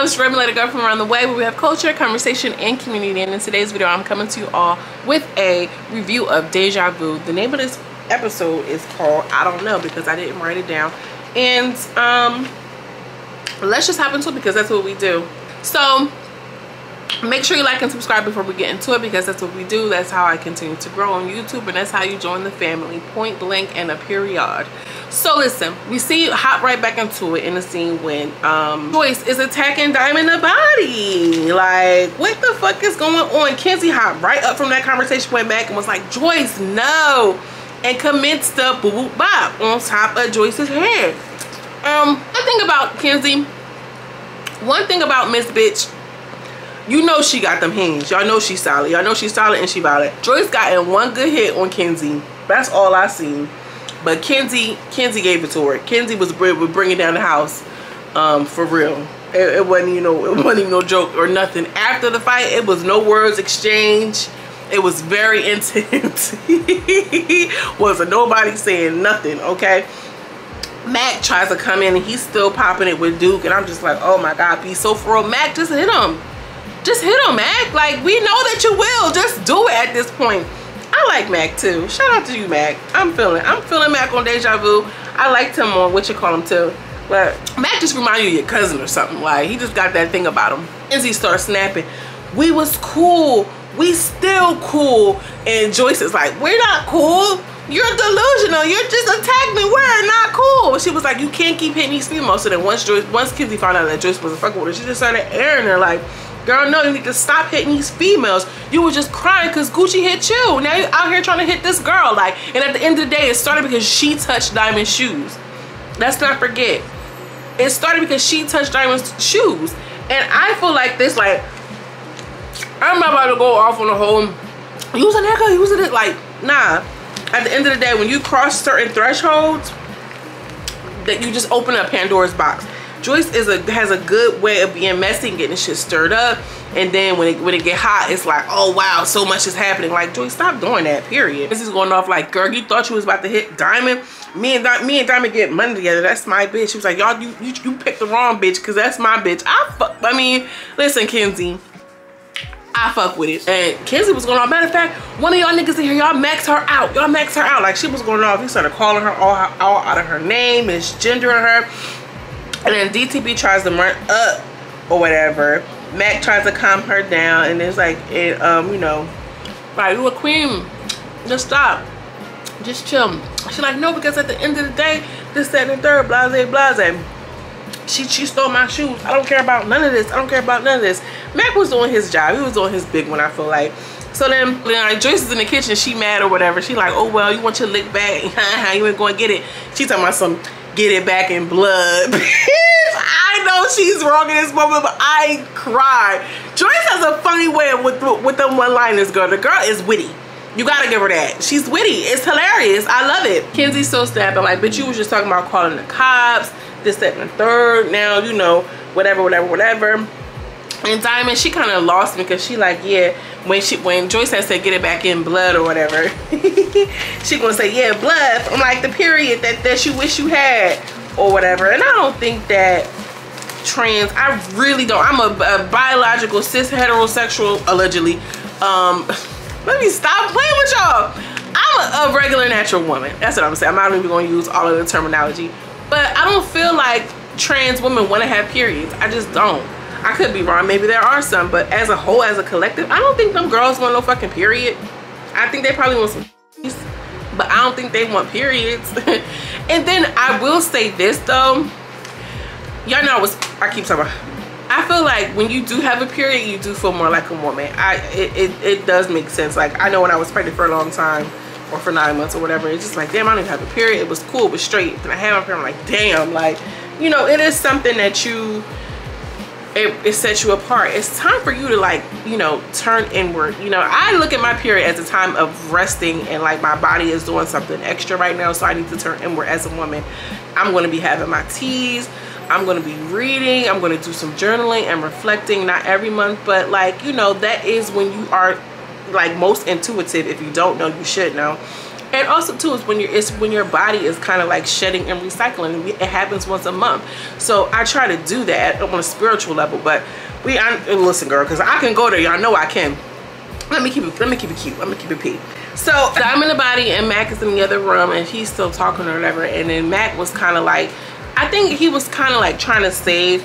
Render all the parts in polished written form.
it's Remulated Girl from around the way, where we have culture, conversation, and community. And in today's video, I'm coming to you all with a review of Deja Vu. The name of this episode is called I Don't Know, because I didn't write it down. And let's just hop into it, because that's what we do. So make sure you like and subscribe before we get into it, because that's what we do. That's how I continue to grow on YouTube, and that's how you join the family. Point blank and a period. So listen, we see hop right back into it in the scene when Joce is attacking Diamond the Body. Like, what the fuck is going on? Kenzy hopped right up from that conversation, went back and was like, Joce, no, and commenced the boo boo bop on top of Joce's head. One thing about Kenzy, one thing about Miss Bitch, you know she got them hands. Y'all know she's solid. Y'all know she's solid and she valid. Joce got in one good hit on Kenzy. That's all I seen. But Kenzy gave it to her. Kenzy was bringing down the house, for real. It wasn't, you know, it wasn't even no joke or nothing. After the fight, it was no words exchanged. It was very intense. Wasn't nobody saying nothing, okay? Mac tries to come in and he's still popping it with Duke, and I'm just like, oh my God, be so for real. Mac, just hit him. Just hit him, Mac. Like, we know that you will. Just do it at this point. I like Mac too. Shout out to you, Mac. I'm feeling Mac on Deja Vu. I liked him on what you call him too. But Mac just remind you of your cousin or something. Like, he just got that thing about him. Kenzy starts snapping. We was cool. We still cool. And Joce is like, we're not cool. You're delusional. You're just attacked me. We're not cool. She was like, you can't keep hitting these females. So then once Kenzy found out that Joce wasn't fucking with her, she just started airing her like, girl, no, you need to stop hitting these females. You were just crying because Gucci hit you. Now you're out here trying to hit this girl. Like, and at the end of the day, it started because she touched Diamond's shoes. Let's not forget. It started because she touched Diamond's shoes. And I feel like this, like, I'm not about to go off on a whole, use a nigga, use it. Like, nah. At the end of the day, when you cross certain thresholds, that you just open up Pandora's box. Joce has a good way of being messy and getting shit stirred up, and then when it get hot, it's like, oh wow, so much is happening. Like, Joce, stop doing that, period. This is going off like, girl, you thought you was about to hit Diamond? Me and Diamond get money together. That's my bitch. She was like, y'all, you picked the wrong bitch, because that's my bitch. I mean, listen, Kenzy, I fuck with it. And Kenzy was going on. Matter of fact, one of y'all niggas in here, y'all maxed her out. Y'all maxed her out. Like, she was going off. He started calling her all out of her name, misgendering her. And then DTB tries to run up or whatever. Mac tries to calm her down, and it's like, you know, like, you a queen, just stop, just chill. She's like, no, because at the end of the day, this, that, and the third, blase, blase. She stole my shoes. I don't care about none of this. I don't care about none of this. Mac was doing his job. He was doing his big one, I feel like. So then like, Joce is in the kitchen. She mad or whatever. She like, oh, well, you want your lick back. You ain't going to get it. She talking about some get it back in blood. I know she's wrong in this moment, but I cried. Joce has a funny way with them one-liners, girl. The girl is witty. You gotta give her that. She's witty. It's hilarious. I love it. Kenzy's so snapping. Like, bitch, you was just talking about calling the cops, this, that, and the third. Now, you know, whatever. And Diamond, she kind of lost me, because she like, yeah, when Joce had said get it back in blood or whatever, she gonna say, yeah, blood from like the period that you wish you had or whatever. And I don't think that trans, I really don't. I'm a biological cis heterosexual, allegedly. Let me stop playing with y'all. I'm a regular natural woman. That's what I'm saying. I'm not even gonna use all of the terminology, but I don't feel like trans women want to have periods. I just don't. I could be wrong. Maybe there are some, but as a whole, as a collective, I don't think them girls want no fucking period. I think they probably want some, but I don't think they want periods. And then I will say this though, y'all know I keep talking about, I feel like when you do have a period, you do feel more like a woman. It does make sense. Like, I know when I was pregnant for a long time, or for 9 months or whatever, it's just like, damn, I don't even have a period. It was cool, but straight. Then I had my period, I'm like, damn, like, you know, it is something that it sets you apart. It's time for you to, like, you know, turn inward. You know, I look at my period as a time of resting, and like my body is doing something extra right now, so I need to turn inward as a woman. I'm going to be having my teas. I'm going to be reading. I'm going to do some journaling and reflecting, not every month, but like, you know, that is when you are like most intuitive. If you don't know, you should know. And also too is when your body is kind of like shedding and recycling. It happens once a month. So I try to do that on a spiritual level. But listen, girl, because I can go there. Y'all know I can. Let me keep it cute. Let me keep it P. So I'm in the body and Mac is in the other room and he's still talking or whatever. And then Mac was kind of like, I think he was kind of like trying to save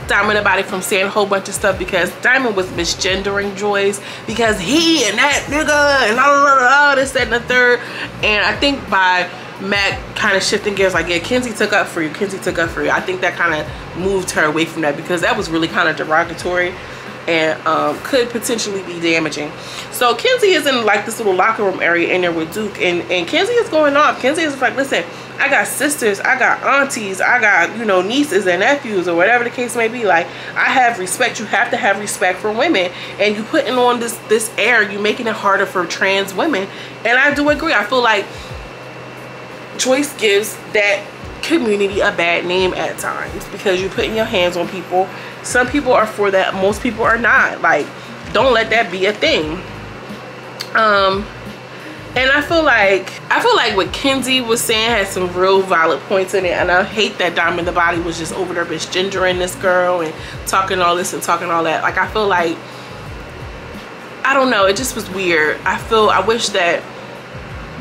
Diamond the Body from saying a whole bunch of stuff, because Diamond was misgendering Joyce because he and that nigga and all this, that, and the third. And I think by Mac kind of shifting gears, like, yeah, Kenzy took up for you, Kenzy took up for you. I think that kind of moved her away from that, because that was really kind of derogatory and could potentially be damaging. So Kenzy is in like this little locker room area in there with Duke, and Kenzy is going off. Kenzy is like, listen, I got sisters, I got aunties, I got, you know, nieces and nephews, or whatever the case may be. Like, I have respect. You have to have respect for women, and you putting on this air, you making it harder for trans women. And I do agree. I feel like Joyce gives that community a bad name at times, because you're putting your hands on people. Some people are for that, most people are not. Like, don't let that be a thing. And I feel like what Kenzy was saying had some real valid points in it, and I hate that Diamond the Body was just over there misgendering this girl and talking all this and talking all that. Like, I feel like, I don't know, it just was weird. I wish that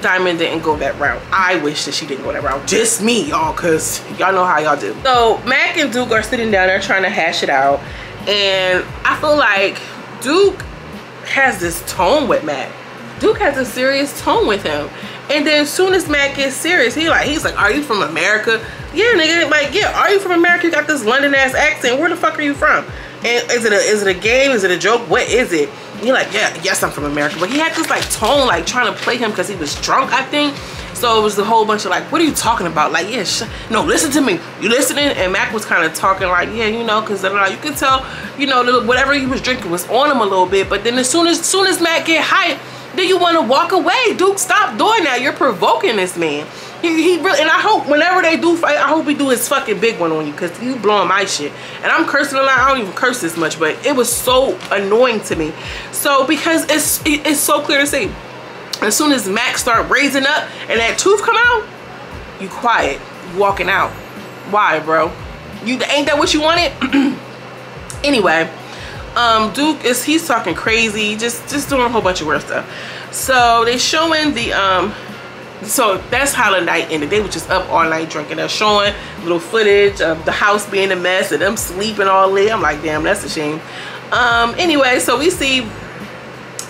Diamond didn't go that route. I wish that she didn't go that route. Just me, y'all, because y'all know how y'all do. So Mac and Duke are sitting down there trying to hash it out, and I feel like Duke has this tone with Mac. Duke has a serious tone with him, and then as soon as Mac gets serious, he's like, are you from America? Yeah, nigga. Like, yeah, are you from America? You got this London ass accent. Where the fuck are you from? And is it a game? Is it a joke? What is it? You're like, yeah, yes, I'm from America. But he had this like tone, like trying to play him because he was drunk, I think. So it was a whole bunch of like, what are you talking about? Like, yeah, no, listen to me. You listening? And Mac was kind of talking like, yeah, you know, because you could tell, you know, whatever he was drinking was on him a little bit. But then as soon as Mac get hyped, then you want to walk away. Duke, stop doing that. You're provoking this man. He really, and I hope whenever they do fight, I hope he do his fucking big one on you, because you blowing my shit. And I'm cursing a lot. I don't even curse this much, but it was so annoying to me. So because it's so clear to see, as soon as Mac start raising up and that tooth come out, you quiet, you walking out. Why, bro? Ain't that what you wanted? Anyway, Duke he's talking crazy, just doing a whole bunch of weird stuff. So they showing the so that's how the night ended. They were just up all night drinking. They're showing little footage of the house being a mess and them sleeping all late. I'm like, damn, that's a shame. Anyway, so we see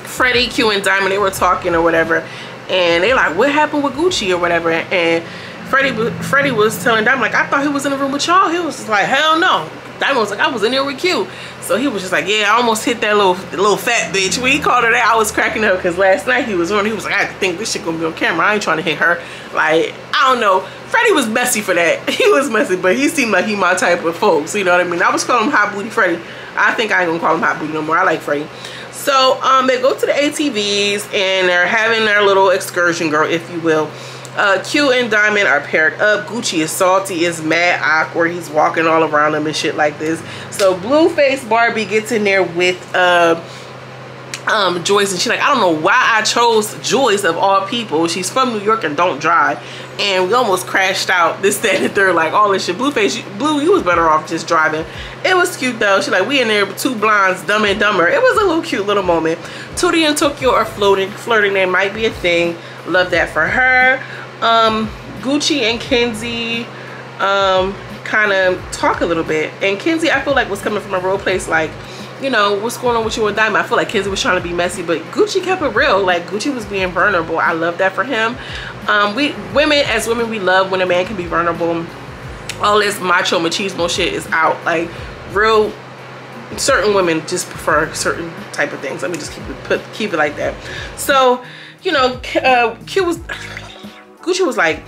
Freddie, Q, and Diamond. They were talking or whatever, and they like, what happened with Gucci or whatever. And Freddie was telling Diamond, like, I thought he was in the room with y'all. He was just like, hell no. Diamond was like, I was in there with Q. So he was just like, yeah, I almost hit that little fat bitch. When he called her that, I was cracking up, because last night he was like, I think this shit gonna be on camera. I ain't trying to hit her. Like, I don't know. Freddie was messy for that. He was messy, but he seemed like he my type of folks. You know what I mean? I was calling him Hot Booty Freddie. I think I ain't gonna call him Hot Booty no more. I like Freddie. So they go to the ATVs and they're having their little excursion, girl, if you will. Q and Diamond are paired up. Gucci is salty, is mad awkward. He's walking all around them and shit like this. So Blueface Barbie gets in there with Joyce, and she's like, I don't know why I chose Joyce of all people. She's from New York and don't drive. And we almost crashed out, this, that, and the third, like all this shit. Blue, you was better off just driving. It was cute though. She's like, we in there with two blondes, Dumb and Dumber. It was a little cute little moment. Tootie and Tokyo are flirting. There might be a thing. Love that for her. Gucci and Kenzy kind of talk a little bit, and Kenzy, I feel like, was coming from a real place, like, you know, what's going on with you and Diamond. I feel like Kenzy was trying to be messy, but Gucci kept it real. Like, Gucci was being vulnerable. I love that for him. As women, we love when a man can be vulnerable. All this macho machismo shit is out. Like, certain women just prefer certain type of things. Let me just keep it like that. So, you know, Gucci was like,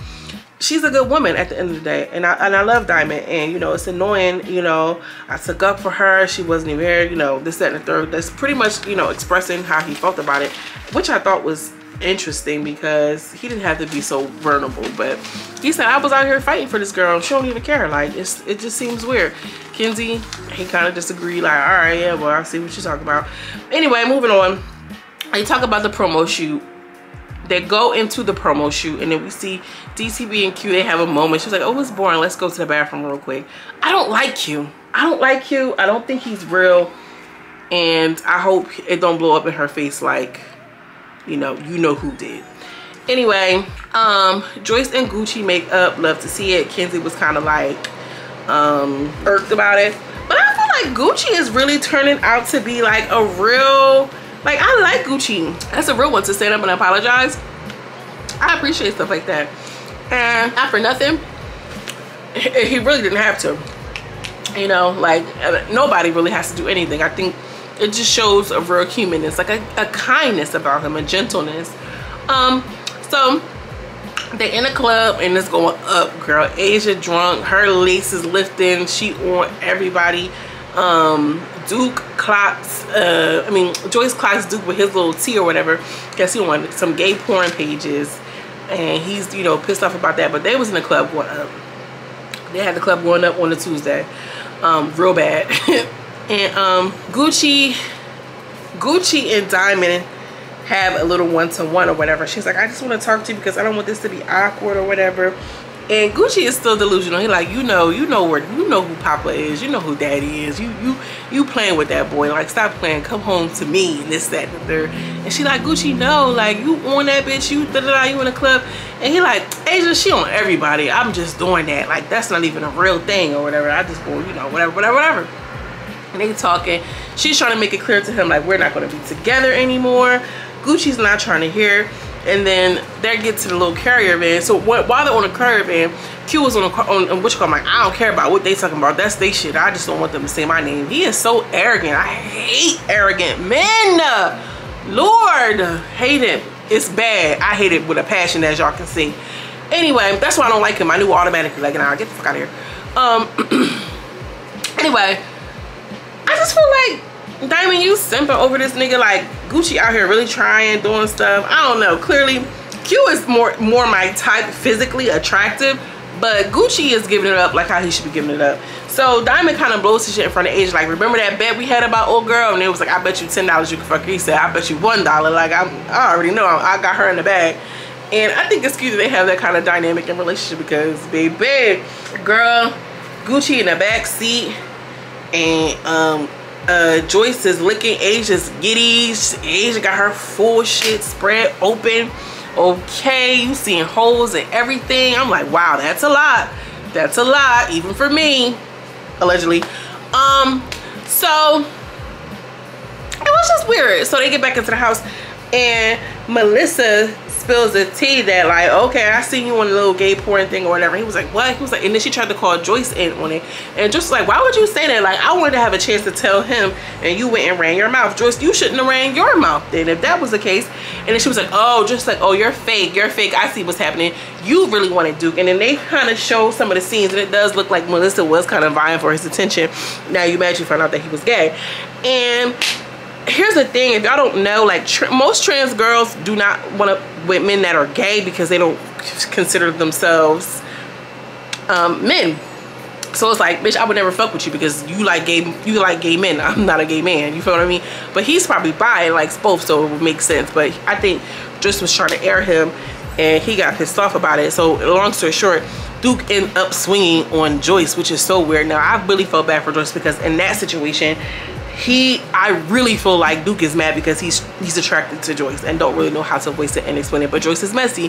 she's a good woman at the end of the day, and I love Diamond, and you know, it's annoying, you know, I took up for her, she wasn't even here, you know, this, that, and the third. That's pretty much, you know, expressing how he felt about it, which I thought was interesting, because he didn't have to be so vulnerable. But he said, I was out here fighting for this girl, she don't even care. Like, it just seems weird. Kenzy, he kind of disagreed, like, all right, yeah, well, I see what you're talking about. Anyway, moving on. They talk about the promo shoot they go into the promo shoot, and then we see DTB and Q, they have a moment. She's like, oh, it's boring, let's go to the bathroom real quick. I don't like Q. I don't like Q. I don't think he's real, and I hope it don't blow up in her face like, you know who did. Anyway, Joyce and Gucci make up, love to see it. Kenzy was kind of like irked about it, but I feel like Gucci is really turning out to be like a real, like, I like Gucci. That's a real one, to stand up and apologize. I appreciate stuff like that. And not for nothing, he really didn't have to. You know, like, nobody really has to do anything. I think it just shows a real humanness, like a kindness about him, a gentleness. So they in a club and it's going up, girl. Asia drunk, her lace is lifting, she on everybody. Duke clocks, Joyce clocks Duke with his little tea or whatever, because he on some gay porn pages, and he's, you know, pissed off about that. But they was in the club going up. They had the club going up on a Tuesday, real bad. And Gucci and Diamond have a little one-to-one or whatever. She's like, I just want to talk to you because I don't want this to be awkward or whatever. And Gucci is still delusional. He like, you know who Papa is, you know who Daddy is. You playing with that boy. Like, stop playing. Come home to me. And this, that, and the third. And she like, Gucci, no, like, you on that bitch, you you in the club. And he like, Asia, she on everybody. I'm just doing that. Like, that's not even a real thing or whatever. I just go, you know, whatever. And they talking. She's trying to make it clear to him, like, we're not going to be together anymore. Gucci's not trying to hear. And then they get to the little carrier van. So while they're on the carrier van, Q was on which I'm like, I don't care about what they talking about. That's their shit. I just don't want them to say my name. He is so arrogant. I hate arrogant men. Lord, hate him. It's bad. I hate it with a passion, as y'all can see. Anyway, that's why I don't like him. I knew automatically, like, nah, get the fuck out of here. Anyway, I just feel like Diamond, you simping over this nigga. Like, Gucci out here really trying, doing stuff. I don't know. Clearly, Q is more my type, physically attractive, but Gucci is giving it up like how he should be giving it up. So Diamond kind of blows his shit in front of Asia. Like, remember that bet we had about old girl? And it was like, I bet you $10 you can fuck her. He said, I bet you $1. Like, I already know. I got her in the bag. And I think it's cute that they have that kind of dynamic in relationship because, baby, girl, Gucci in the back seat, and Joyce is licking Asia's giddies. Asia got her full shit spread open. Okay, you seeing holes and everything. I'm like, wow, that's a lot. That's a lot, even for me, allegedly. So it was just weird. So they get back into the house, and Melissa spills the tea that, like, okay, I seen you on a little gay porn thing or whatever. He was like, what? He was like, and then she tried to call Joyce in on it, and just like, why would you say that? Like, I wanted to have a chance to tell him, and you went and ran your mouth. Joyce, you shouldn't have ran your mouth then if that was the case. And then she was like, oh, just like, oh, you're fake, I see what's happening. You really wanted Duke. And then they kind of show some of the scenes, and it does look like Melissa was kind of vying for his attention. Now you imagine found out that he was gay. And here's the thing, if y'all don't know, like, most trans girls do not want to with men that are gay because they don't consider themselves men. So it's like, bitch, I would never fuck with you because you like gay men. I'm not a gay man, you feel what I mean? But he's probably bi and likes both, so it would make sense. But I think Joyce was trying to air him, and he got pissed off about it. So long story short, Duke ended up swinging on Joyce, which is so weird. Now, I really felt bad for Joyce because in that situation, I really feel like Duke is mad because he's attracted to Joyce and don't really know how to voice it and explain it. But Joyce is messy,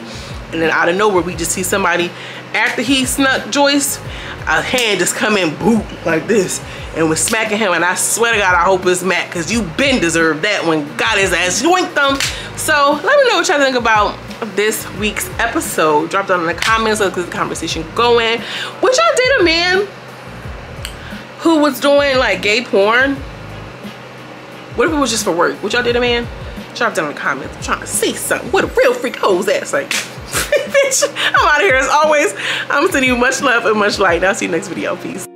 and then out of nowhere we just see somebody, after he snuck Joyce, a hand just come in, boop, like this, and was smacking him. And I swear to God, I hope it's Matt, because you been deserved that one. Got his ass yoinked them. So let me know what y'all think about this week's episode. Drop down in the comments. Let's get the conversation going. Would y'all date a man who was doing like gay porn? What if it was just for work? Would y'all date a man? Drop down in the comments. I'm trying to see something. What a real freak hoes ass like. Bitch, I'm out of here as always. I'm sending you much love and much light. I'll see you next video. Peace.